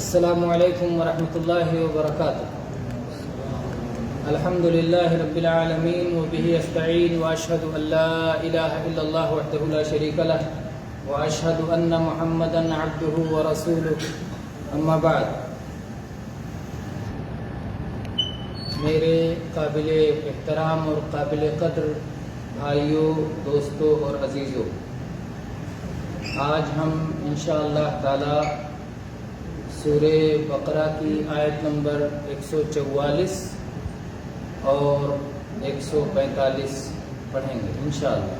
السلام علیکم ورحمۃ اللہ وبرکاتہ۔ الحمد للہ رب العالمین وبہ استعین واشہد ان لا الہ الا اللہ وحدہ لا شریک لہ واشہد ان محمدا عبدہ ورسولہ اما بعد۔ میرے قابل احترام اور قابل قدر بھائیوں، دوستوں اور عزیزوں، آج ہم انشاءاللہ تعالی سورہ بقرہ کی آیت نمبر 144 اور 145 پڑھیں گے انشاءاللہ۔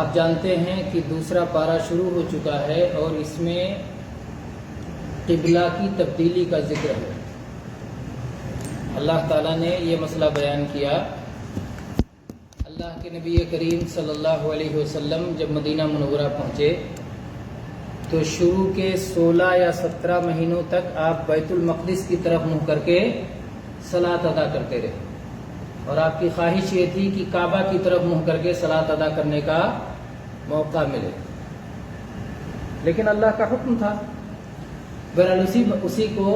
آپ جانتے ہیں کہ دوسرا پارہ شروع ہو چکا ہے اور اس میں قبلہ کی تبدیلی کا ذکر ہے۔ اللہ تعالیٰ نے یہ مسئلہ بیان کیا۔ اللہ کے نبی کریم صلی اللہ علیہ وسلم جب مدینہ منورہ پہنچے تو شروع کے 16 یا 17 مہینوں تک آپ بیت المقدس کی طرف منہ کر کے صلاۃ ادا کرتے رہے، اور آپ کی خواہش یہ تھی کہ کعبہ کی طرف منہ کر کے صلاۃ ادا کرنے کا موقع ملے، لیکن اللہ کا حکم تھا۔ بہرحال اسی کو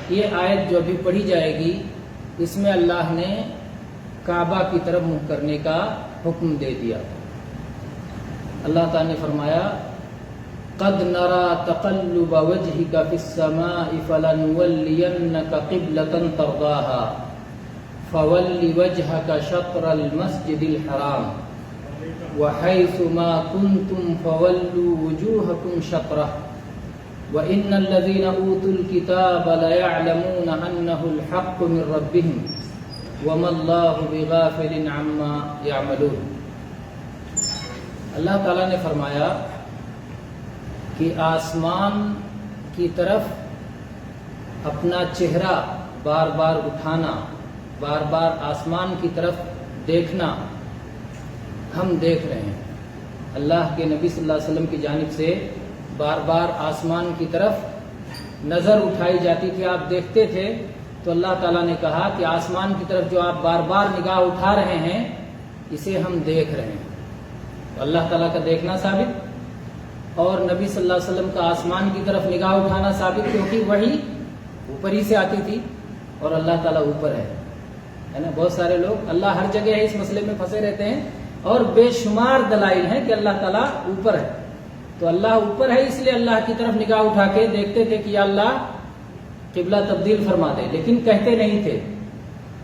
یہ آیت جو ابھی پڑھی جائے گی، اس میں اللہ نے کعبہ کی طرف منہ کرنے کا حکم دے دیا۔ اللہ تعالیٰ نے فرمایا قد نرى تقلب وجهك في السماء فلنولينك قبلة ترضاها فول وجهك شطر المسجد الحرام وحيث ما كنتم فولوا وجوهكم شطره وإن الذين أوتوا الكتاب ليعلمون أنه الحق من ربهم وما الله بغافل عما يعملون۔ اللہ تعالیٰ نے فرمایا کہ آسمان کی طرف اپنا چہرہ بار بار اٹھانا، بار بار آسمان کی طرف دیکھنا ہم دیکھ رہے ہیں۔ اللہ کے نبی صلی اللہ علیہ وسلم کی جانب سے بار بار آسمان کی طرف نظر اٹھائی جاتی تھی، آپ دیکھتے تھے۔ تو اللہ تعالیٰ نے کہا کہ آسمان کی طرف جو آپ بار بار نگاہ اٹھا رہے ہیں اسے ہم دیکھ رہے ہیں۔ تو اللہ تعالیٰ کا دیکھنا ثابت اور نبی صلی اللہ علیہ وسلم کا آسمان کی طرف نگاہ اٹھانا ثابت، کیونکہ وہی اوپر ہی سے آتی تھی اور اللہ تعالیٰ اوپر ہے نا۔ بہت سارے لوگ اللہ ہر جگہ ہے اس مسئلے میں پھنسے رہتے ہیں، اور بے شمار دلائل ہیں کہ اللہ تعالیٰ اوپر ہے۔ تو اللہ اوپر ہے، اس لیے اللہ کی طرف نگاہ اٹھا کے دیکھتے تھے کہ یا اللہ قبلہ تبدیل فرما دے، لیکن کہتے نہیں تھے،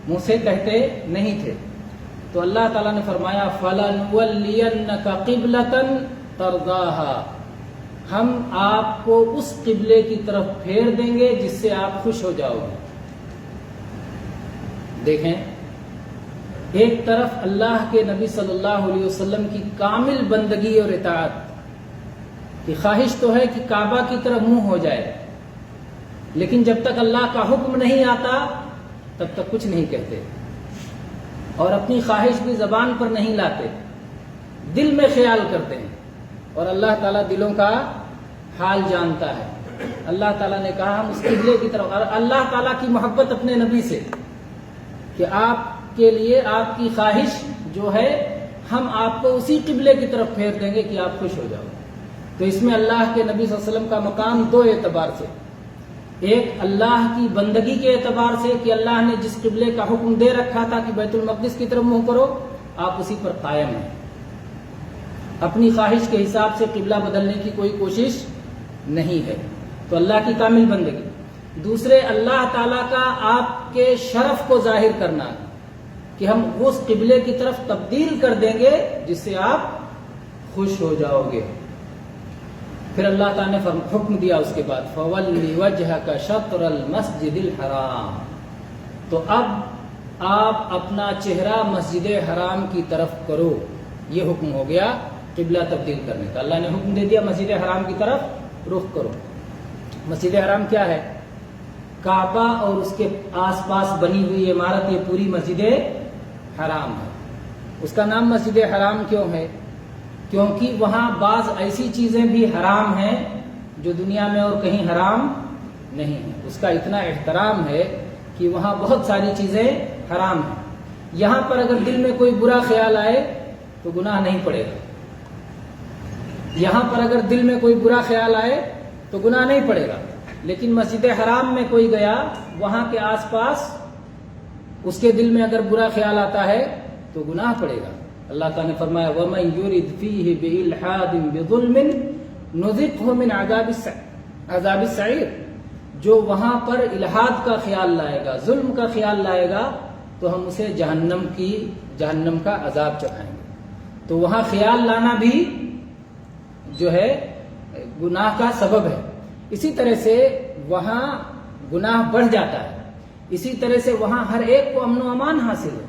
منہ سے کہتے نہیں تھے۔ تو اللہ تعالیٰ نے فرمایا فَلَنُوَلِّيَنَّكَ قِبْلَةً تَرْضَاهَا، ہم آپ کو اس قبلے کی طرف پھیر دیں گے جس سے آپ خوش ہو جاؤ گے۔ دیکھیں، ایک طرف اللہ کے نبی صلی اللہ علیہ وسلم کی کامل بندگی اور اطاعت کی خواہش تو ہے کہ کعبہ کی طرف منہ ہو جائے، لیکن جب تک اللہ کا حکم نہیں آتا تب تک کچھ نہیں کہتے، اور اپنی خواہش بھی زبان پر نہیں لاتے، دل میں خیال کرتے ہیں، اور اللہ تعالیٰ دلوں کا حال جانتا ہے۔ اللہ تعالیٰ نے کہا ہم اس قبلے کی طرف، اور اللہ تعالیٰ کی محبت اپنے نبی سے کہ آپ کے لیے آپ کی خواہش جو ہے ہم آپ کو اسی قبلے کی طرف پھیر دیں گے کہ آپ خوش ہو جاؤ۔ تو اس میں اللہ کے نبی صلی اللہ علیہ وسلم کا مقام دو اعتبار سے، ایک اللہ کی بندگی کے اعتبار سے کہ اللہ نے جس قبلے کا حکم دے رکھا تھا کہ بیت المقدس کی طرف منہ کرو، آپ اسی پر قائم ہیں، اپنی خواہش کے حساب سے قبلہ بدلنے کی کوئی کوشش نہیں ہے۔ تو اللہ کی کامل بندگی۔ دوسرے، اللہ تعالیٰ کا آپ کے شرف کو ظاہر کرنا کہ ہم اس قبلے کی طرف تبدیل کر دیں گے جس سے آپ خوش ہو جاؤ گے۔ پھر اللہ تعالیٰ نے حکم دیا اس کے بعد فَوَلِّ وَجْهَكَ شَطْرَ الْمَسْجِدِ الْحَرَامِ، تو اب آپ اپنا چہرہ مسجد حرام کی طرف کرو۔ یہ حکم ہو گیا قبلہ تبدیل کرنے کا۔ اللہ نے حکم دے دیا مسجد حرام کی طرف رخ کرو۔ مسجد حرام کیا ہے؟ کعبہ اور اس کے آس پاس بنی ہوئی عمارت، یہ پوری مسجد حرام ہے۔ اس کا نام مسجد حرام کیوں ہے؟ کیونکہ وہاں بعض ایسی چیزیں بھی حرام ہیں جو دنیا میں اور کہیں حرام نہیں ہیں۔ اس کا اتنا احترام ہے کہ وہاں بہت ساری چیزیں حرام ہیں۔ یہاں پر اگر دل میں کوئی برا خیال آئے تو گناہ نہیں پڑے گا، یہاں پر اگر دل میں کوئی برا خیال آئے تو گناہ نہیں پڑے گا، لیکن مسجد حرام میں کوئی گیا، وہاں کے آس پاس اس کے دل میں اگر برا خیال آتا ہے تو گناہ پڑے گا۔ اللہ تعالیٰ نے فرمایا وَمَن يُرِدْ فِيهِ بِإِلْحَادٍ بِظُلْمٍ نُذِقْهُ مِنْ عَذَابِ السَّعِيرِ، جو وہاں پر الحاد کا خیال لائے گا، ظلم کا خیال لائے گا، تو ہم اسے جہنم کا عذاب چکھائیں گے۔ تو وہاں خیال لانا بھی جو ہے گناہ کا سبب ہے۔ اسی طرح سے وہاں گناہ بڑھ جاتا ہے، اسی طرح سے وہاں ہر ایک کو امن و امان حاصل ہے،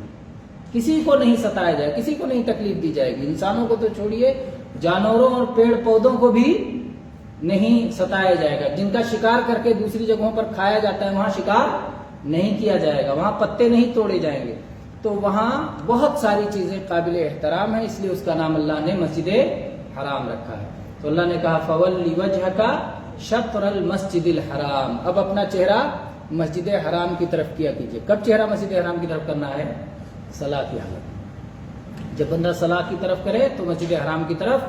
کسی کو نہیں ستایا جائے، کسی کو نہیں تکلیف دی جائے گی، انسانوں کو تو چھوڑیے، جانوروں اور پیڑ پودوں کو بھی نہیں ستایا جائے گا۔ جن کا شکار کر کے دوسری جگہوں پر کھایا جاتا ہے وہاں شکار نہیں کیا جائے گا، وہاں پتے نہیں توڑے جائیں گے۔ تو وہاں بہت ساری چیزیں قابل احترام ہیں، اس لیے اس کا نام اللہ نے مسجد حرام رکھا ہے۔ تو اللہ نے کہا فَوَلِّ وَجْهَكَ شَطْرَ الْمَسْجِدِ الْحَرَامِ، اب اپنا چہرہ مسجد حرام کی طرف کیا کیجئے۔ کب چہرہ مسجد حرام کی طرف کرنا ہے؟ صلاۃ کی حالت۔ جب بندہ صلاۃ کی طرف کرے تو مسجد حرام کی طرف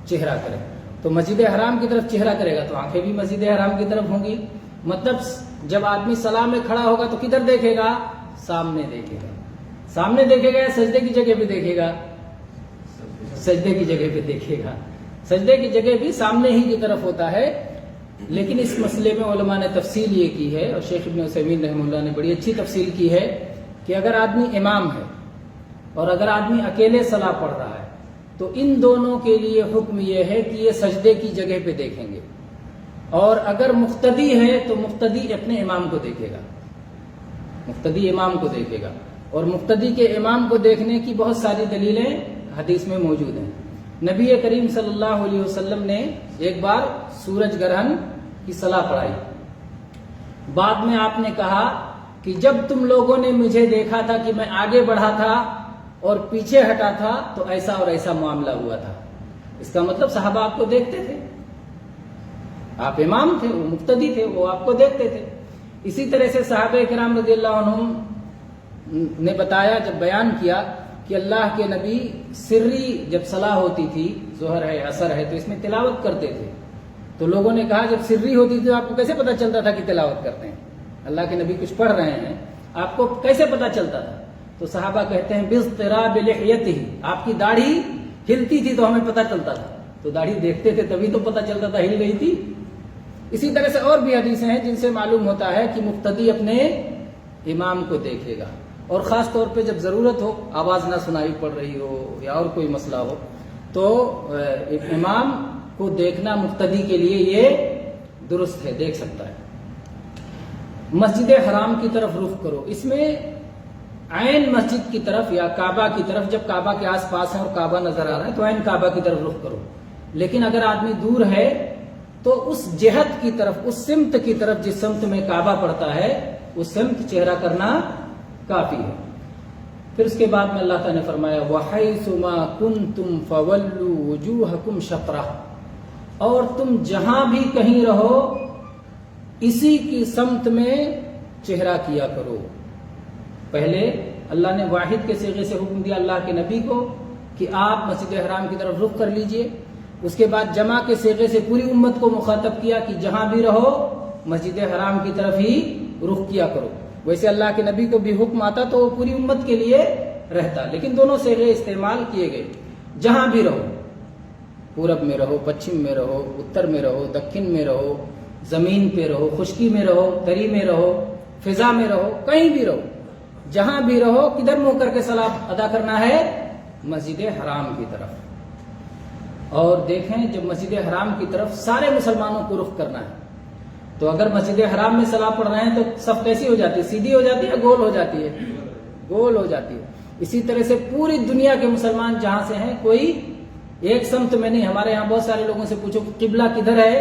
چہرہ کرے، تو مسجد حرام کی طرف چہرہ کرے گا تو آنکھیں بھی مسجد حرام کی طرف ہوں گی۔ مطلب جب آدمی صلاح میں کھڑا ہوگا تو کدھر دیکھے گا؟ سامنے دیکھے گا، سامنے دیکھے گا یا سجدے کی جگہ پہ دیکھے گا؟ سجدے کی جگہ پہ دیکھے گا، سجدے کی جگہ بھی سامنے ہی کی طرف ہوتا ہے۔ لیکن اس مسئلے میں علماء نے تفصیل یہ کی ہے، اور شیخ ابن عثیمین رحمہ اللہ نے بڑی اچھی تفصیل کی ہے کہ اگر آدمی امام ہے اور اگر آدمی اکیلے صلاح پڑھ رہا ہے تو ان دونوں کے لیے حکم یہ ہے کہ یہ سجدے کی جگہ پہ دیکھیں گے، اور اگر مقتدی ہے تو مقتدی اپنے امام کو دیکھے گا، مقتدی امام کو دیکھے گا، اور مقتدی کے امام کو دیکھنے کی بہت ساری دلیلیں حدیث میں موجود ہیں۔ نبی کریم صلی اللہ علیہ وسلم نے ایک بار سورج گرہن کی صلاح پڑھائی، بعد میں آپ نے کہا کہ جب تم لوگوں نے مجھے دیکھا تھا کہ میں آگے بڑھا تھا اور پیچھے ہٹا تھا تو ایسا اور ایسا معاملہ ہوا تھا۔ اس کا مطلب صحابہ آپ کو دیکھتے تھے، آپ امام تھے، وہ مقتدی تھے، وہ آپ کو دیکھتے تھے۔ اسی طرح سے صحابہ کرام رضی اللہ عنہم نے بتایا، جب بیان کیا کہ اللہ کے نبی سری جب صلاح ہوتی تھی، ظہر ہے عصر ہے، تو اس میں تلاوت کرتے تھے، تو لوگوں نے کہا جب سری ہوتی تھی تو آپ کو کیسے پتا چلتا تھا کہ تلاوت کرتے ہیں؟ اللہ کے نبی کچھ پڑھ رہے ہیں، آپ کو کیسے پتا چلتا تھا؟ تو صحابہ کہتے ہیں باضطراب لحیتہ، آپ کی داڑھی ہلتی تھی تو ہمیں پتا چلتا تھا، تو داڑھی دیکھتے تھے تبھی تو پتا چلتا تھا ہل گئی تھی۔ اسی طرح سے اور بھی حدیثیں ہیں جن سے معلوم ہوتا ہے کہ مقتدی اپنے امام کو دیکھے گا، اور خاص طور پہ جب ضرورت ہو، آواز نہ سنائی پڑ رہی ہو یا اور کوئی مسئلہ ہو، تو امام کو دیکھنا مقتدی کے لیے یہ درست ہے، دیکھ سکتا ہے۔ مسجد حرام کی طرف رخ کرو، اس میں عین مسجد کی طرف یا کعبہ کی طرف، جب کعبہ کے آس پاس ہے اور کعبہ نظر آ رہا ہے تو عین کعبہ کی طرف رخ کرو، لیکن اگر آدمی دور ہے تو اس جہت کی طرف، اس سمت کی طرف جس سمت میں کعبہ پڑتا ہے اس سمت چہرہ کرنا کافی ہے۔ پھر اس کے بعد میں اللہ تعالیٰ نے فرمایا وَحَيْثُ مَا كُنْتُمْ فَوَلُّوا وُجُوهَكُمْ شَطْرَهُ، اور تم جہاں بھی کہیں رہو اسی کی سمت میں چہرہ کیا کرو۔ پہلے اللہ نے واحد کے صیغے سے حکم دیا اللہ کے نبی کو کہ آپ مسجد حرام کی طرف رخ کر لیجئے، اس کے بعد جمع کے صیغے سے پوری امت کو مخاطب کیا کہ جہاں بھی رہو مسجد حرام کی طرف ہی رخ کیا کرو۔ ویسے اللہ کے نبی کو بھی حکم آتا تو وہ پوری امت کے لیے رہتا، لیکن دونوں صیغے استعمال کیے گئے، جہاں بھی رہو، پورب میں رہو، پچھم میں رہو، اتر میں رہو، دکن میں رہو، زمین پہ رہو، خشکی میں رہو، تری میں رہو، فضا میں رہو، کہیں بھی رہو، جہاں بھی رہو کدھر منہ کر کے صلاۃ ادا کرنا ہے؟ مسجد حرام کی طرف۔ اور دیکھیں جب مسجد حرام کی طرف سارے مسلمانوں کو رخ کرنا ہے تو اگر مسجد حرام میں صلاۃ پڑھ رہے ہیں تو صف کیسی ہو جاتی ہے؟ سیدھی ہو جاتی ہے، گول ہو جاتی ہے؟ گول ہو جاتی ہے۔ اسی طرح سے پوری دنیا کے مسلمان جہاں سے ہیں کوئی ایک سمت میں نہیں۔ ہمارے یہاں بہت سارے لوگوں سے پوچھو قبلہ کدھر ہے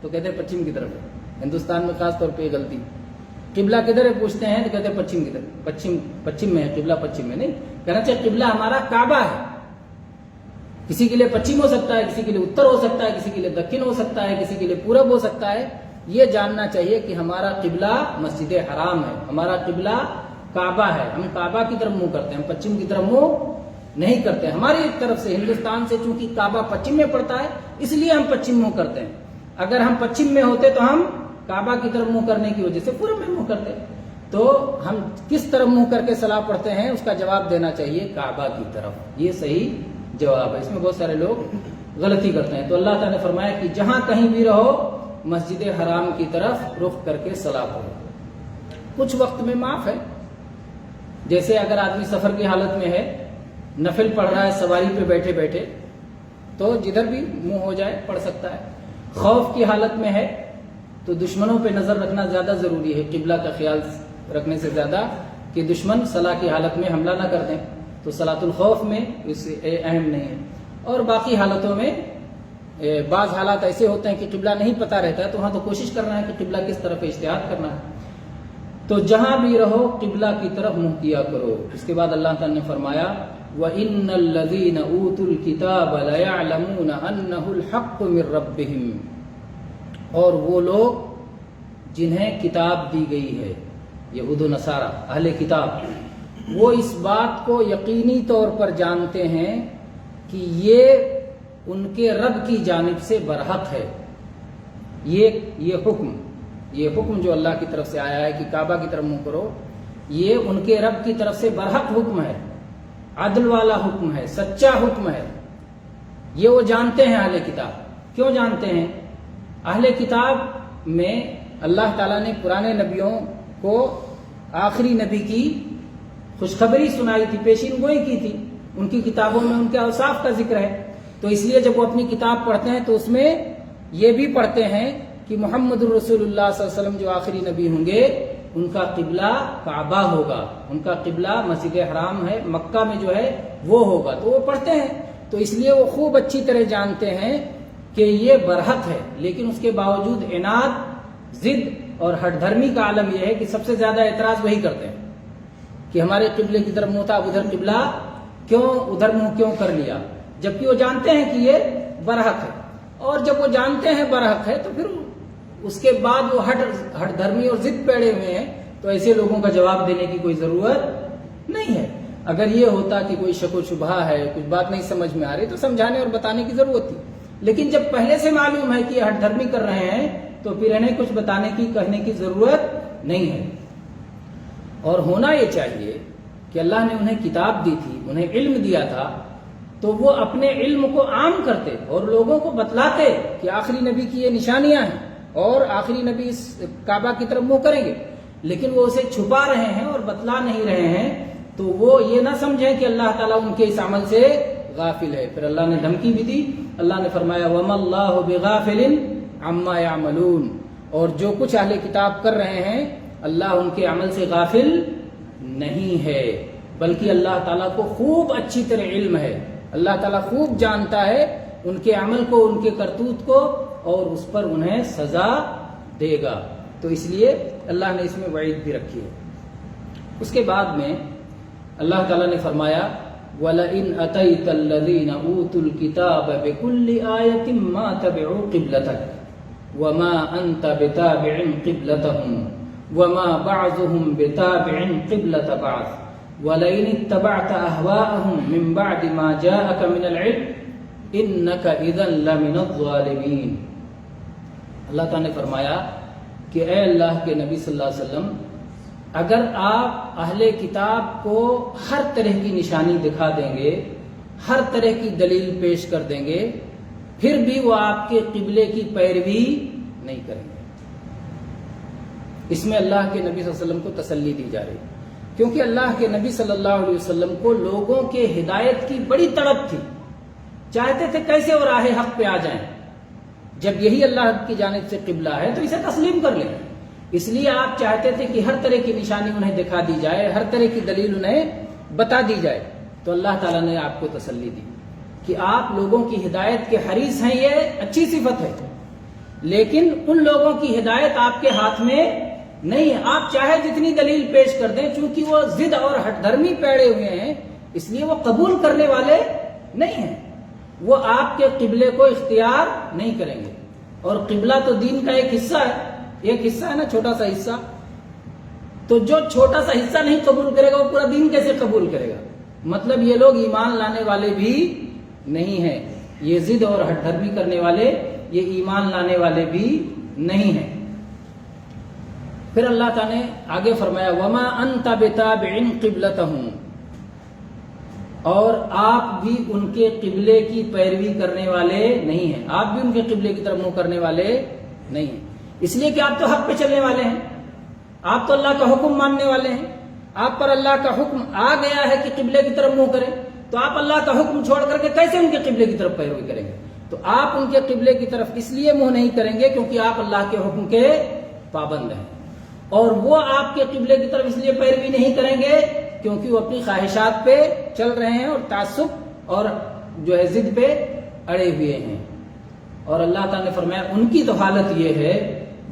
تو کہتے ہیں پچھم کی طرف ہے۔ ہندوستان میں خاص طور پہ یہ غلطی، قبلہ کدھر ہے پوچھتے ہیں تو کہتے ہیں پچھم کی طرف، پچھم میں ہے قبلہ، پچھم میں نہیں کہنا چاہیے۔ قبلہ ہمارا کعبہ ہے، کسی کے لیے پچھم ہو سکتا ہے، کسی کے لیے اتر ہو سکتا ہے، کسی کے لیے دکن ہو سکتا ہے، کسی کے لیے پورب ہو سکتا ہے۔ یہ جاننا چاہیے کہ ہمارا قبلہ مسجد حرام ہے، ہمارا قبلہ کعبہ ہے، ہم کعبہ کی طرف منہ کرتے ہیں، ہم پچھم کی طرف منہ نہیں کرتے. ہماری طرف سے ہندوستان سے چونکہ کعبہ پچھم میں پڑتا ہے اس لیے ہم پچھم منہ کرتے ہیں. اگر ہم پچھم میں ہوتے تو ہم کعبہ کی طرف منہ کرنے کی وجہ سے پورے میں منہ کرتے. تو ہم کس طرف منہ کر کے صلاح پڑھتے ہیں اس کا جواب دینا چاہیے کعبہ کی طرف. یہ صحیح جواب ہے. اس میں بہت سارے لوگ غلطی کرتے ہیں. تو اللہ تعالیٰ نے فرمایا کہ جہاں کہیں بھی رہو مسجد حرام کی طرف رخ کر کے صلاح پڑھو. کچھ وقت میں معاف ہے, جیسے اگر آدمی سفر کی حالت میں ہے, نفل پڑھ رہا ہے سواری پہ بیٹھے بیٹھے, تو جدھر بھی منہ ہو جائے پڑھ سکتا ہے. خوف کی حالت میں ہے تو دشمنوں پہ نظر رکھنا زیادہ ضروری ہے, قبلہ کا خیال رکھنے سے زیادہ, کہ دشمن صلاح کی حالت میں حملہ نہ کر دیں. تو صلاۃ الخوف میں اس اہم نہیں ہے. اور باقی حالتوں میں بعض حالات ایسے ہوتے ہیں کہ قبلہ نہیں پتہ رہتا ہے, تو وہاں تو کوشش کرنا ہے کہ قبلہ کس طرف اجتہاد کرنا ہے. تو جہاں بھی رہو قبلہ کی طرف منہ کیا کرو. اس کے بعد اللہ تعالیٰ نے فرمایا وَإِنَّ الَّذِينَ أُوتُوا الْكِتَابَ لَيَعْلَمُونَ أَنَّهُ الْحَقُّ مِنْ رَبِّهِمْ, اور وہ لوگ جنہیں کتاب دی گئی ہے, یہود و نصارہ اہل کتاب, وہ اس بات کو یقینی طور پر جانتے ہیں کہ یہ ان کے رب کی جانب سے برحق ہے. یہ حکم جو اللہ کی طرف سے آیا ہے کہ کعبہ کی طرف منہ کرو, یہ ان کے رب کی طرف سے برحق حکم ہے, عدل والا حکم ہے, سچا حکم ہے. یہ وہ جانتے ہیں اہل کتاب. کیوں جانتے ہیں؟ اہل کتاب میں اللہ تعالیٰ نے پرانے نبیوں کو آخری نبی کی خوشخبری سنائی تھی, پیشین گوئی کی تھی. ان کی کتابوں میں ان کے اوصاف کا ذکر ہے. تو اس لیے جب وہ اپنی کتاب پڑھتے ہیں تو اس میں یہ بھی پڑھتے ہیں کہ محمد الرسول اللہ صلی اللہ علیہ وسلم جو آخری نبی ہوں گے ان کا قبلہ کعبہ ہوگا, ان کا قبلہ مسجد حرام ہے مکہ میں جو ہے وہ ہوگا. تو وہ پڑھتے ہیں. تو اس لیے وہ خوب اچھی طرح جانتے ہیں کہ یہ برحق ہے. لیکن اس کے باوجود عناد, ضد اور ہٹ دھرمی کا عالم یہ ہے کہ سب سے زیادہ اعتراض وہی کرتے ہیں کہ ہمارے قبلے کی طرف منہ تھا, اب ادھر قبلہ کیوں, ادھر منہ کیوں کر لیا, جبکہ وہ جانتے ہیں کہ یہ برحق ہے. اور جب وہ جانتے ہیں برحق ہے تو پھر اس کے بعد وہ ہٹ دھرمی اور ضد پیڑے ہوئے ہیں, تو ایسے لوگوں کا جواب دینے کی کوئی ضرورت نہیں ہے. اگر یہ ہوتا کہ کوئی شک و شبہ ہے, کچھ بات نہیں سمجھ میں آ رہی, تو سمجھانے اور بتانے کی ضرورت تھی. لیکن جب پہلے سے معلوم ہے کہ یہ ہٹ دھرمی کر رہے ہیں تو پھر انہیں کچھ بتانے کی, کہنے کی ضرورت نہیں ہے. اور ہونا یہ چاہیے کہ اللہ نے انہیں کتاب دی تھی, انہیں علم دیا تھا, تو وہ اپنے علم کو عام کرتے اور لوگوں کو بتلاتے کہ آخری نبی کی یہ نشانیاں ہیں اور آخری نبی اس کعبہ کی طرف منہ کریں گے. لیکن وہ اسے چھپا رہے ہیں اور بتلا نہیں رہے ہیں, تو وہ یہ نہ سمجھیں کہ اللہ تعالیٰ ان کے اس عمل سے غافل ہے. پھر اللہ نے دھمکی بھی دی. اللہ نے فرمایا وَمَا اللَّهُ بِغَافِلٍ عَمَّا يَعْمَلُونَ, اور جو کچھ اہل کتاب کر رہے ہیں اللہ ان کے عمل سے غافل نہیں ہے, بلکہ اللہ تعالیٰ کو خوب اچھی طرح علم ہے. اللہ تعالیٰ خوب جانتا ہے ان کے عمل کو, ان کے کرتوت کو, اور اس پر انہیں سزا دے گا. تو اس لیے اللہ نے اس میں وعید بھی رکھی ہے. اس کے بعد میں اللہ تعالیٰ نے فرمایا وَلَئِنْ أَتَيْتَ الَّذِينَ أُوتُوا الْكِتَابَ بِكُلِّ آيَةٍ مَا تَبِعُوا قِبْلَتَكَ وَمَا أَنْتَ بِتَابِعٍ قِبْلَتَهُمْ وَمَا بَعْضُهُمْ بِتَابِعٍ قِبْلَةَ بَعْضٍ وَلَئِنِ اتَّبَعْتَ أَهْوَاءَهُمْ مِنْ بَعْدِ مَا جَاءَكَ مِنَ الْعِلْمِ إِنَّكَ إِذًا لَمِنَ الظَّالِمِينَ. اللہ تعالیٰ نے فرمایا کہ اے اللہ کے نبی صلی اللہ علیہ وسلم, اگر آپ اہل کتاب کو ہر طرح کی نشانی دکھا دیں گے, ہر طرح کی دلیل پیش کر دیں گے, پھر بھی وہ آپ کے قبلے کی پیروی نہیں کریں گے. اس میں اللہ کے نبی صلی اللہ علیہ وسلم کو تسلی دی جا رہی, کیونکہ اللہ کے نبی صلی اللہ علیہ وسلم کو لوگوں کے ہدایت کی بڑی تڑپ تھی. چاہتے تھے کیسے وہ راہ حق پہ آ جائیں. جب یہی اللہ کی جانب سے قبلہ ہے تو اسے تسلیم کر لیں. اس لیے آپ چاہتے تھے کہ ہر طرح کی نشانی انہیں دکھا دی جائے, ہر طرح کی دلیل انہیں بتا دی جائے. تو اللہ تعالیٰ نے آپ کو تسلی دی کہ آپ لوگوں کی ہدایت کے حریص ہیں, یہ اچھی صفت ہے, لیکن ان لوگوں کی ہدایت آپ کے ہاتھ میں نہیں ہے. آپ چاہے جتنی دلیل پیش کر دیں, چونکہ وہ ضد اور ہٹ دھرمی پیڑے ہوئے ہیں, اس لیے وہ قبول کرنے والے نہیں ہیں. وہ آپ کے قبلے کو اختیار نہیں کریں گے. اور قبلہ تو دین کا ایک حصہ ہے, ایک حصہ ہے نا, چھوٹا سا حصہ. تو جو چھوٹا سا حصہ نہیں قبول کرے گا وہ پورا دین کیسے قبول کرے گا؟ مطلب یہ لوگ ایمان لانے والے بھی نہیں ہیں، یہ ضد اور ہٹ دھرمی کرنے والے یہ ایمان لانے والے بھی نہیں ہیں۔ پھر اللہ تعالیٰ نے آگے فرمایا وما انت بتابع قبلتهم، اور آپ بھی ان کے قبلے کی پیروی کرنے والے نہیں ہیں، آپ بھی ان کے قبلے کی طرف منہ کرنے والے نہیں ہیں، اس لیے کہ آپ تو حق پہ چلنے والے ہیں، آپ تو اللہ کا حکم ماننے والے ہیں، آپ پر اللہ کا حکم آ گیا ہے کہ قبلے کی طرف منہ کریں، تو آپ اللہ کا حکم چھوڑ کر کے کیسے ان کے قبلے کی طرف پیروی کریں گے؟ تو آپ ان کے قبلے کی طرف اس لیے منہ نہیں کریں گے کیونکہ آپ اللہ کے حکم کے پابند ہیں، اور وہ آپ کے قبلے کی طرف اس لیے پیروی نہیں کریں گے کیونکہ وہ اپنی خواہشات پہ چل رہے ہیں اور تعصب اور جو ہے ضد پہ اڑے ہوئے ہیں۔ اور اللہ تعالیٰ نے فرمایا ان کی تو حالت یہ ہے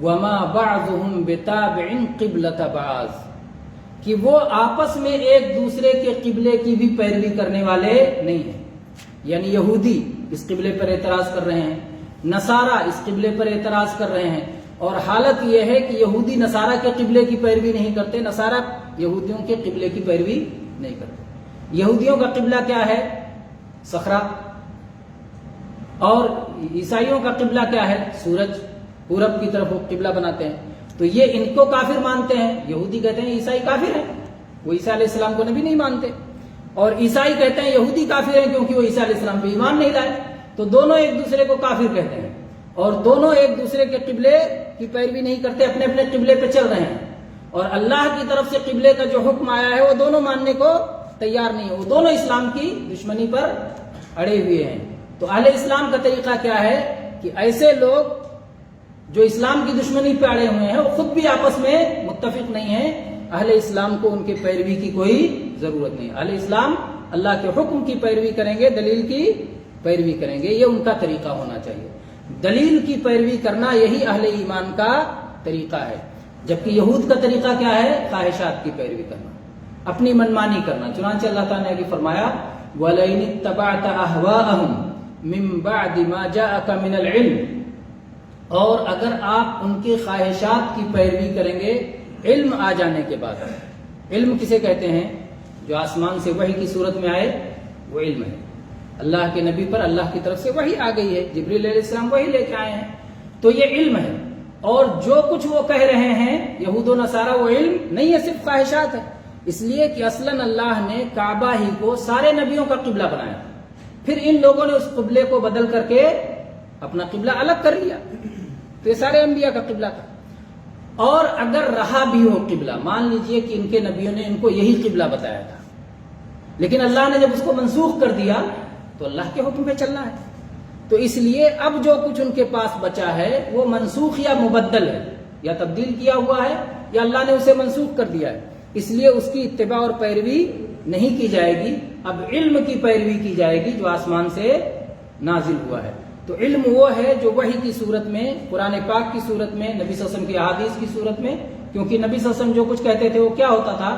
وما بعضهم بتابع قبلة بعض، کہ وہ آپس میں ایک دوسرے کے قبلے کی بھی پیروی کرنے والے نہیں ہیں، یعنی یہودی اس قبلے پر اعتراض کر رہے ہیں، نصارہ اس قبلے پر اعتراض کر رہے ہیں، اور حالت یہ ہے کہ یہودی نصارہ کے قبلے کی پیروی نہیں کرتے، نصارہ یہودیوں کے قبلے کی پیروی نہیں کرتے۔ یہودیوں کا قبلہ کیا ہے؟ صخرہ، اور عیسائیوں کا قبلہ کیا ہے؟ سورج، پورب کی طرف وہ قبلہ بناتے ہیں، تو یہ ان کو کافر مانتے ہیں، یہودی کہتے ہیں عیسائی کافر ہیں، وہ عیسیٰ علیہ السلام کو نبی نہیں مانتے، اور عیسائی کہتے ہیں یہودی کافر ہیں کیونکہ وہ عیسیٰ علیہ السلام پہ ایمان نہیں لائے، تو دونوں ایک دوسرے کو کافر کہتے ہیں، اور دونوں ایک دوسرے کے قبلے کی پیروی نہیں کرتے، اپنے اپنے قبلے پہ چل رہے ہیں، اور اللہ کی طرف سے قبلے کا جو حکم آیا ہے وہ دونوں ماننے کو تیار نہیں ہے، وہ دونوں اسلام کی دشمنی پر اڑے ہوئے ہیں۔ تو اہل اسلام کا طریقہ کیا ہے کہ ایسے لوگ جو اسلام کی دشمنی پہ اڑے ہوئے ہیں وہ خود بھی آپس میں متفق نہیں ہیں، اہل اسلام کو ان کے پیروی کی کوئی ضرورت نہیں، اہل اسلام اللہ کے حکم کی پیروی کریں گے، دلیل کی پیروی کریں گے، یہ ان کا طریقہ ہونا چاہیے، دلیل کی پیروی کرنا یہی اہل ایمان کا طریقہ ہے، جبکہ یہود کا طریقہ کیا ہے؟ خواہشات کی پیروی کرنا، اپنی منمانی کرنا۔ چنانچہ اللہ تعالیٰ نے آگے فرمایا وَلَئِنِ اتَّبَعْتَ أَهْوَاءَهُمْ مِنْ بَعْدِ مَا جَاءَكَ مِنَ الْعِلْمِ، اور اگر آپ ان کی خواہشات کی پیروی کریں گے علم آ جانے کے بعد، علم کسے کہتے ہیں؟ جو آسمان سے وحی کی صورت میں آئے وہ علم ہے، اللہ کے نبی پر اللہ کی طرف سے وحی آ گئی ہے، جبریل علیہ السلام وحی لے کے آئے ہیں، تو یہ علم ہے، اور جو کچھ وہ کہہ رہے ہیں یہود و نصارہ وہ علم نہیں ہے، صرف خواہشات ہے، اس لیے کہ اصلاً اللہ نے کعبہ ہی کو سارے نبیوں کا قبلہ بنایا، پھر ان لوگوں نے اس قبلے کو بدل کر کے اپنا قبلہ الگ کر لیا، تو یہ سارے انبیاء کا قبلہ تھا، اور اگر رہا بھی ہو قبلہ، مان لیجئے کہ ان کے نبیوں نے ان کو یہی قبلہ بتایا تھا، لیکن اللہ نے جب اس کو منسوخ کر دیا تو اللہ کے حکم پہ چلنا ہے، تو اس لیے اب جو کچھ ان کے پاس بچا ہے وہ منسوخ یا مبدل ہے، یا تبدیل کیا ہوا ہے یا اللہ نے اسے منسوخ کر دیا ہے، اس لیے اس کی اتباع اور پیروی نہیں کی جائے گی، اب علم کی پیروی کی جائے گی جو آسمان سے نازل ہوا ہے۔ تو علم وہ ہے جو وحی کی صورت میں، قرآن پاک کی صورت میں، نبی صلی اللہ علیہ وسلم کی احادیث کی صورت میں، کیونکہ نبی صلی اللہ علیہ وسلم جو کچھ کہتے تھے وہ کیا ہوتا تھا؟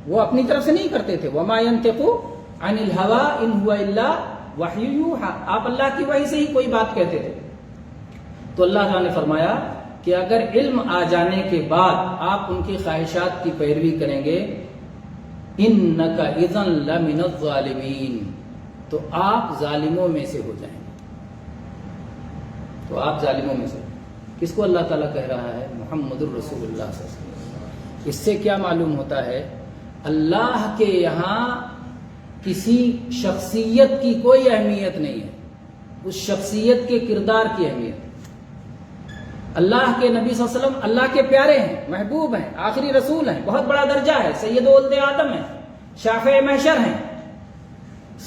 وہ اپنی طرف سے نہیں کرتے تھے، وما ينطق عن الهوى ان هو الا وحی یوحى، آپ اللہ کی وحی سے ہی کوئی بات کہتے تھے۔ تو اللہ تعالیٰ نے فرمایا کہ اگر علم آ جانے کے بعد آپ ان کی خواہشات کی پیروی کریں گے انک اذا لمن الظالمین، تو آپ ظالموں میں سے ہو جائیں گے، تو آپ ظالموں میں سے، کس کو اللہ تعالیٰ کہہ رہا ہے؟ محمد الرسول اللہ صلی اللہ علیہ وسلم۔ اس سے کیا معلوم ہوتا ہے؟ اللہ کے یہاں کسی شخصیت کی کوئی اہمیت نہیں ہے، اس شخصیت کے کردار کی اہمیت۔ اللہ کے نبی صلی اللہ علیہ وسلم اللہ کے پیارے ہیں، محبوب ہیں، آخری رسول ہیں، بہت بڑا درجہ ہے، سید ولد آدم ہیں، شافع محشر ہیں،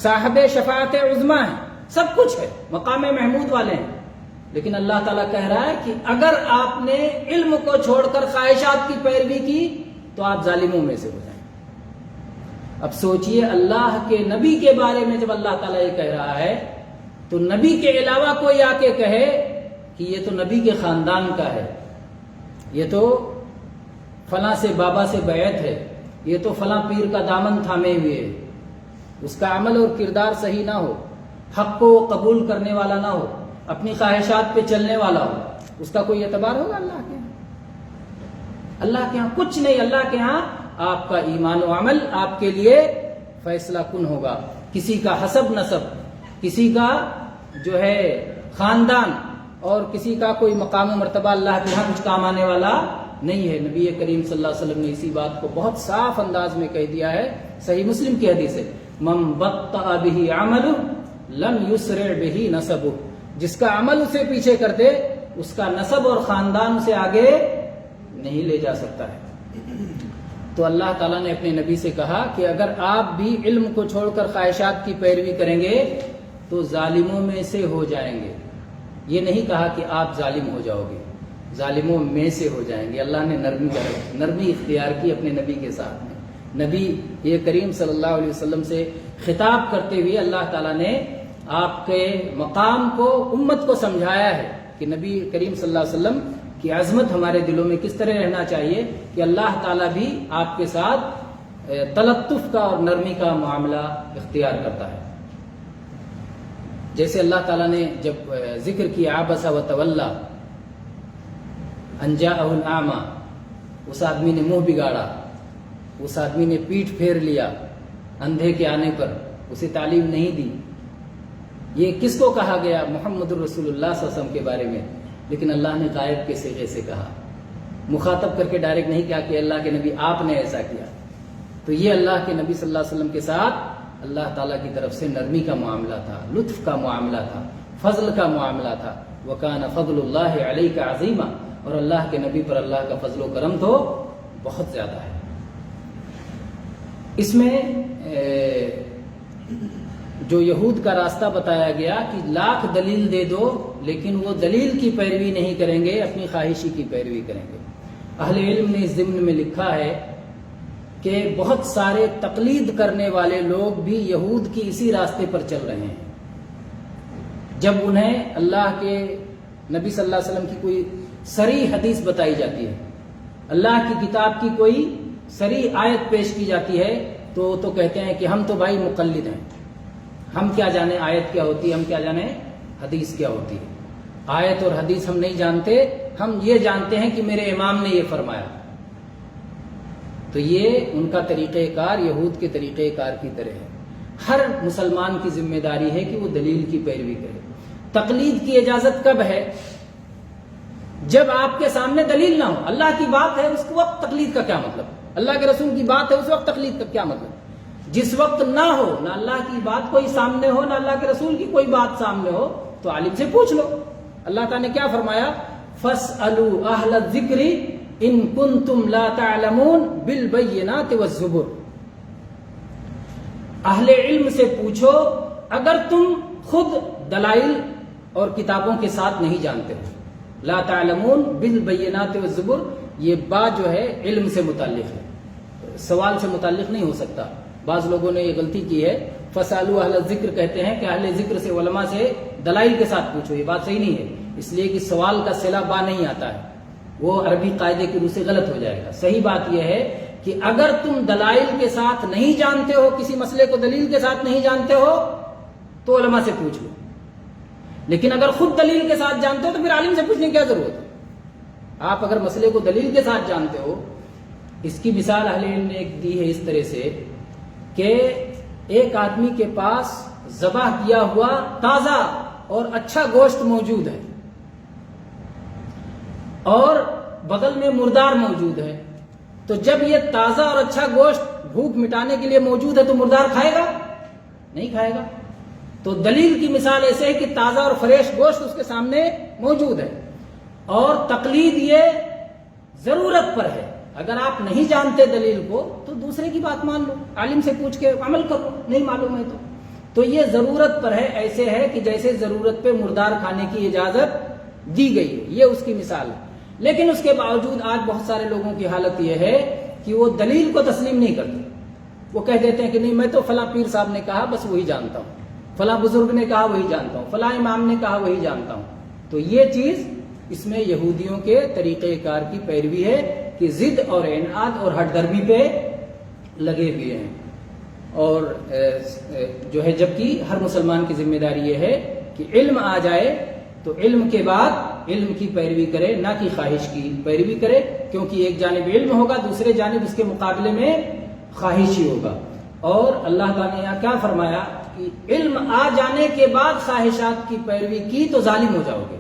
صاحب شفاعت عظمیٰ ہیں، سب کچھ ہے، مقام محمود والے ہیں، لیکن اللہ تعالیٰ کہہ رہا ہے کہ اگر آپ نے علم کو چھوڑ کر خواہشات کی پیروی کی تو آپ ظالموں میں سے ہو جائیں۔ اب سوچئے اللہ کے نبی کے بارے میں جب اللہ تعالیٰ یہ کہہ رہا ہے تو نبی کے علاوہ کوئی آ کے کہے کہ یہ تو نبی کے خاندان کا ہے، یہ تو فلاں سے بابا سے بیعت ہے، یہ تو فلاں پیر کا دامن تھامے ہوئے ہے، اس کا عمل اور کردار صحیح نہ ہو، حق کو قبول کرنے والا نہ ہو، اپنی خواہشات پہ چلنے والا ہو، اس کا کوئی اعتبار ہوگا اللہ کے یہاں؟ اللہ کے یہاں کچھ نہیں، اللہ کے یہاں آپ کا ایمان و عمل آپ کے لیے فیصلہ کن ہوگا. کسی کا حسب نسب، کسی کا جو ہے خاندان اور کسی کا کوئی مقام و مرتبہ اللہ کے یہاں کچھ کام آنے والا نہیں ہے. نبی کریم صلی اللہ علیہ وسلم نے اسی بات کو بہت صاف انداز میں کہہ دیا ہے. صحیح مسلم کی حدیث ہے، من بطأ به عمله لم يسرع به نسبه. جس کا عمل اسے پیچھے کر دے اس کا نسب اور خاندان اسے آگے نہیں لے جا سکتا ہے. تو اللہ تعالیٰ نے اپنے نبی سے کہا کہ اگر آپ بھی علم کو چھوڑ کر خواہشات کی پیروی کریں گے تو ظالموں میں سے ہو جائیں گے. یہ نہیں کہا کہ آپ ظالم ہو جاؤ گے، ظالموں میں سے ہو جائیں گے. اللہ نے نرمی اختیار کی اپنے نبی کے ساتھ میں. نبی یہ کریم صلی اللہ علیہ وسلم سے خطاب کرتے ہوئے اللہ تعالیٰ نے آپ کے مقام کو امت کو سمجھایا ہے کہ نبی کریم صلی اللہ علیہ وسلم کی عظمت ہمارے دلوں میں کس طرح رہنا چاہیے کہ اللہ تعالیٰ بھی آپ کے ساتھ تلطف کا اور نرمی کا معاملہ اختیار کرتا ہے. جیسے اللہ تعالیٰ نے جب ذکر کیا عبس و تولی ان جاءہ الاعمی، اس آدمی نے منہ بگاڑا، اس آدمی نے پیٹھ پھیر لیا اندھے کے آنے پر، اسے تعلیم نہیں دی. یہ کس کو کہا گیا؟ محمد الرسول اللہ صلی اللہ علیہ وسلم کے بارے میں. لیکن اللہ نے غائب کے صیغے سے کہا، مخاطب کر کے ڈائریکٹ نہیں کہا کہ اللہ کے نبی آپ نے ایسا کیا. تو یہ اللہ کے نبی صلی اللہ علیہ وسلم کے ساتھ اللہ تعالیٰ کی طرف سے نرمی کا معاملہ تھا، لطف کا معاملہ تھا، فضل کا معاملہ تھا. وَكَانَ فَضْلُ اللَّهِ عَلَيْكَ عَظِيمًا. اور اللہ کے نبی پر اللہ کا فضل و کرم تو بہت زیادہ ہے. اس میں جو یہود کا راستہ بتایا گیا کہ لاکھ دلیل دے دو لیکن وہ دلیل کی پیروی نہیں کریں گے، اپنی خواہشی کی پیروی کریں گے. اہل علم نے اس ضمن میں لکھا ہے کہ بہت سارے تقلید کرنے والے لوگ بھی یہود کی اسی راستے پر چل رہے ہیں. جب انہیں اللہ کے نبی صلی اللہ علیہ وسلم کی کوئی صریح حدیث بتائی جاتی ہے، اللہ کی کتاب کی کوئی صریح آیت پیش کی جاتی ہے تو کہتے ہیں کہ ہم تو بھائی مقلد ہیں، ہم کیا جانے آیت کیا ہوتی ہے، ہم کیا جانے حدیث کیا ہوتی ہے. آیت اور حدیث ہم نہیں جانتے، ہم یہ جانتے ہیں کہ میرے امام نے یہ فرمایا. تو یہ ان کا طریقہ کار یہود کے طریقہ کار کی طرح ہے. ہر مسلمان کی ذمہ داری ہے کہ وہ دلیل کی پیروی کرے. تقلید کی اجازت کب ہے؟ جب آپ کے سامنے دلیل نہ ہو. اللہ کی بات ہے اس وقت تقلید کا کیا مطلب؟ اللہ کے رسول کی بات ہے اس وقت تقلید کا کیا مطلب؟ جس وقت نہ ہو، نہ اللہ کی بات کوئی سامنے ہو، نہ اللہ کے رسول کی کوئی بات سامنے ہو، تو عالم سے پوچھ لو. اللہ تعالیٰ نے کیا فرمایا؟ فَاسْأَلُوا أَهْلَ الذِّكْرِ إِن كُنتُمْ لَا تَعْلَمُونَ بِالْبَيِّنَاتِ وَالزُّبُرِ. اہل علم سے پوچھو اگر تم خود دلائل اور کتابوں کے ساتھ نہیں جانتے ہو. لا تعلمون بالبینات والزبر، یہ بات جو ہے علم سے متعلق ہے، سوال سے متعلق نہیں ہو سکتا. بعض لوگوں نے یہ غلطی کی ہے، فسالو اہل ذکر کہتے ہیں کہ اہل ذکر سے علماء سے دلائل کے ساتھ پوچھو. یہ بات صحیح نہیں ہے، اس لیے کہ سوال کا صلہ با نہیں آتا ہے، وہ عربی قاعدے کی روح سے غلط ہو جائے گا. صحیح بات یہ ہے کہ اگر تم دلائل کے ساتھ نہیں جانتے ہو، کسی مسئلے کو دلیل کے ساتھ نہیں جانتے ہو تو علماء سے پوچھ لو. لیکن اگر خود دلیل کے ساتھ جانتے ہو تو پھر عالم سے پوچھنے کی کیا ضرورت ہے؟ آپ اگر مسئلے کو دلیل کے ساتھ جانتے ہو، اس کی مثال اہل علم نے ایک دی ہے اس طرح سے کہ ایک آدمی کے پاس ذبح کیا ہوا تازہ اور اچھا گوشت موجود ہے اور بغل میں مردار موجود ہے. تو جب یہ تازہ اور اچھا گوشت بھوک مٹانے کے لیے موجود ہے تو مردار کھائے گا؟ نہیں کھائے گا. تو دلیل کی مثال ایسے ہے کہ تازہ اور فریش گوشت اس کے سامنے موجود ہے. اور تقلید یہ ضرورت پر ہے. اگر آپ نہیں جانتے دلیل کو تو دوسرے کی بات مان لو، عالم سے پوچھ کے عمل کرو. نہیں معلوم ہے تو یہ ضرورت پر ہے. ایسے ہے کہ جیسے ضرورت پہ مردار کھانے کی اجازت دی گئی ہے، یہ اس کی مثال ہے. لیکن اس کے باوجود آج بہت سارے لوگوں کی حالت یہ ہے کہ وہ دلیل کو تسلیم نہیں کرتے. وہ کہہ دیتے ہیں کہ نہیں میں تو فلاں پیر صاحب نے کہا بس وہی جانتا ہوں، فلاں بزرگ نے کہا وہی جانتا ہوں، فلاں امام نے کہا وہی جانتا ہوں. تو یہ چیز اس میں یہودیوں کے طریقہ کار کی پیروی ہے کہ ضد اور اناد اور ہٹ درمی پہ لگے ہوئے ہیں. اور جو ہے جبکہ ہر مسلمان کی ذمہ داری یہ ہے کہ علم آ جائے تو علم کے بعد علم کی پیروی کرے، نہ کہ خواہش کی پیروی کرے. کیونکہ ایک جانب علم ہوگا، دوسرے جانب اس کے مقابلے میں خواہش ہی ہوگا. اور اللہ تعالیٰ نے یہاں کیا فرمایا کہ علم آ جانے کے بعد خواہشات کی پیروی کی تو ظالم ہو جاؤ گے.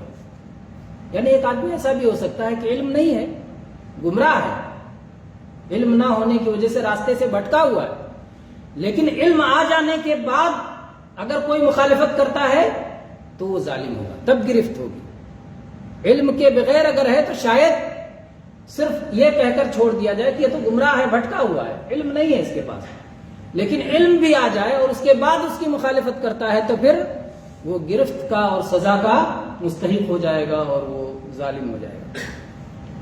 یعنی ایک آدمی ایسا بھی ہو سکتا ہے کہ علم نہیں ہے، گمراہ ہے، علم نہ ہونے کی وجہ سے راستے سے بھٹکا ہوا ہے، لیکن علم آ جانے کے بعد اگر کوئی مخالفت کرتا ہے تو وہ ظالم ہوگا، تب گرفت ہوگی. علم کے بغیر اگر ہے تو شاید صرف یہ کہہ کر چھوڑ دیا جائے کہ یہ تو گمراہ ہے، بھٹکا ہوا ہے، علم نہیں ہے اس کے پاس. لیکن علم بھی آ جائے اور اس کے بعد اس کی مخالفت کرتا ہے تو پھر وہ گرفت کا اور سزا کا مستحق ہو جائے گا اور وہ ظالم ہو جائے گا.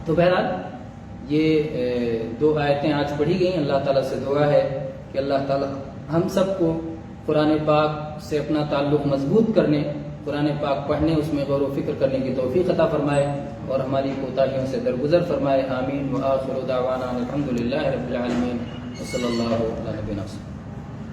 تو بہرحال یہ 2 آیتیں آج پڑھی گئیں. اللہ تعالیٰ سے دعا ہے کہ اللہ تعالیٰ ہم سب کو قرآن پاک سے اپنا تعلق مضبوط کرنے، قرآن پاک پڑھنے، اس میں غور و فکر کرنے کی توفیق عطا فرمائے اور ہماری کوتاہیوں سے درگزر فرمائے. آمین. وآخر دعوانا الحمد للہ رب العالمین. وصلی اللہ علیہ وسلم.